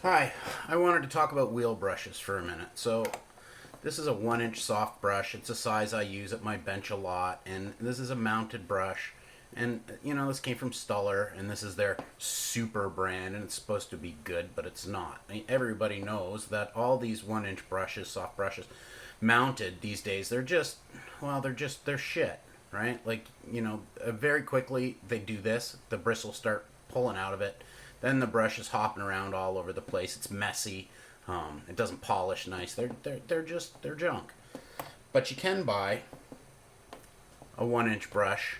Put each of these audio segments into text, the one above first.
Hi, I wanted to talk about wheel brushes for a minute. So, this is a 1 inch soft brush. It's a size I use at my bench a lot, and this is a mounted brush. And this came from Stuller, and this is their super brand, and it's supposed to be good, but it's not. I mean, everybody knows that all these 1 inch brushes, soft brushes, mounted these days, they're shit, right? Like, very quickly they do this, the bristles start pulling out of it, then the brush is hopping around all over the place. It's messy. It doesn't polish nice. They're junk. But you can buy a 1 inch brush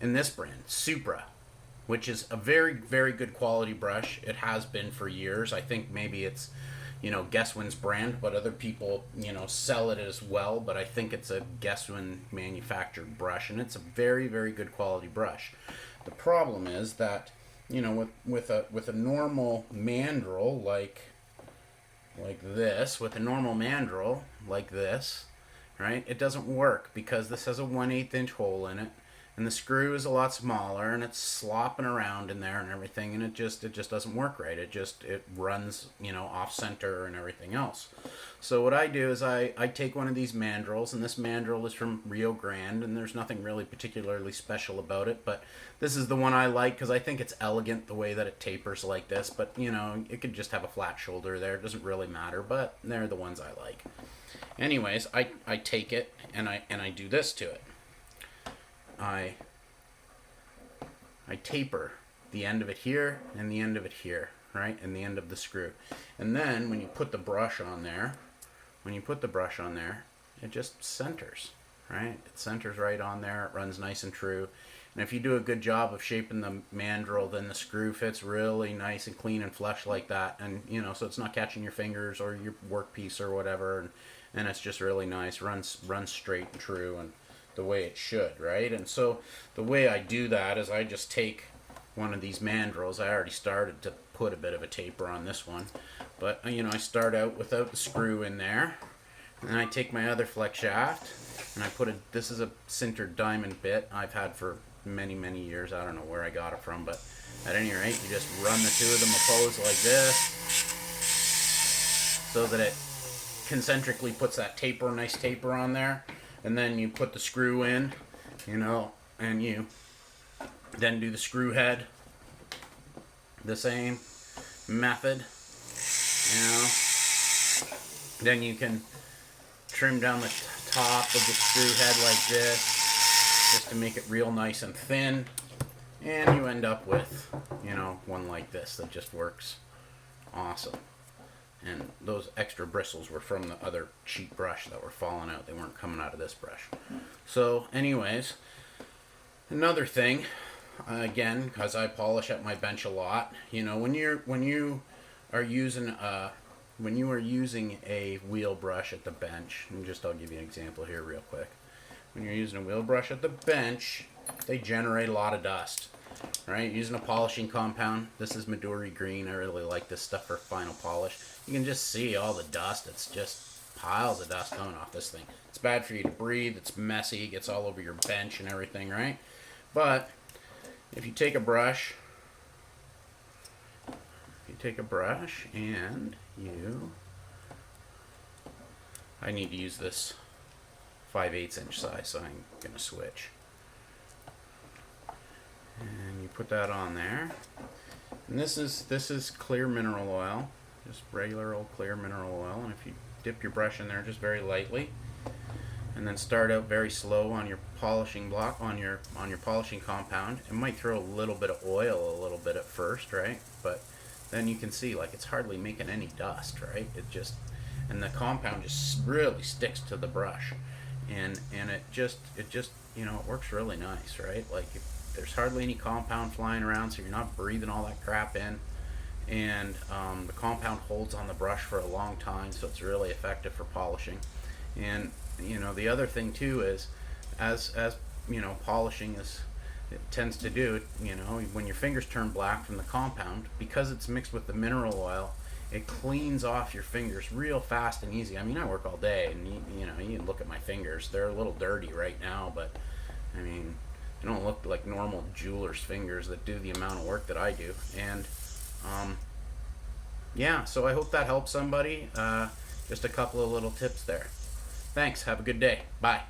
in this brand, Supra, which is a very, very good quality brush. It has been for years. I think maybe it's, Guesswin's brand, but other people, sell it as well. But I think it's a Guesswin manufactured brush, and it's a very, very good quality brush. The problem is that, with a normal mandrel with a normal mandrel like this, right? It doesn't work because this has a 1/8 inch hole in it, and the screw is a lot smaller, and it's slopping around in there and everything, and it just doesn't work right. It runs off center and everything else. So what I do is I take one of these mandrels, and this mandrel is from Rio Grande, and there's nothing really particularly special about it, but this is the one I like because I think it's elegant the way that it tapers like this. But it could just have a flat shoulder there. It doesn't really matter, but they're the ones I like. Anyways, I take it and I do this to it. I I taper the end of it here and the end of it here, right? And the end of the screw. And then when you put the brush on there, it just centers, right? It centers right on there. It runs nice and true. And if you do a good job of shaping the mandrel, then the screw fits really nice and clean and flush like that. And, so it's not catching your fingers or your workpiece or whatever. And it's just really nice. Runs straight and true and the way it should, right? And so the way I do that is I just take one of these mandrels. I already started to put a bit of a taper on this one. But, I start out without the screw in there. And then I take my other flex shaft and this is a sintered diamond bit I've had for many, many years. I don't know where I got it from, but at any rate, you just run the two of them opposed like this so that it concentrically puts that nice taper on there. And then you put the screw in, and you then do the screw head the same method, Then you can trim down the top of the screw head like this just to make it real nice and thin, and you end up with one like this that just works awesome. And those extra bristles were from the other cheap brush that were falling out. They weren't coming out of this brush. So anyways, another thing, again, because I polish at my bench a lot, when you are using a wheel brush at the bench, and I'll give you an example here real quick. When you're using a wheel brush at the bench, they generate a lot of dust, right? Using a polishing compound. This is Midori Green. I really like this stuff for final polish. You can just see all the dust. It's just piles of dust coming off this thing. It's bad for you to breathe. It's messy. It gets all over your bench and everything, right? But if you take a brush, and I need to use this 5/8 inch size, so I'm going to switch. And you put that on there. And this is clear mineral oil, just regular old clear mineral oil. And if you dip your brush in there just very lightly, and then start out very slow on your polishing block, on your polishing compound, it might throw a little bit of oil a little bit at first, right? But then you can see it's hardly making any dust, right? And the compound just really sticks to the brush, and it just it works really nice, right? There's hardly any compound flying around, so you're not breathing all that crap in, and the compound holds on the brush for a long time, so it's really effective for polishing. And the other thing too is, as polishing it tends to do, when your fingers turn black from the compound, because it's mixed with the mineral oil, it cleans off your fingers real fast and easy. I mean, I work all day, and you can look at my fingers; they're a little dirty right now, but I mean, they don't look like normal jeweler's fingers that do the amount of work that I do. And yeah, so I hope that helps somebody. Just a couple of little tips there. Thanks. Have a good day. Bye.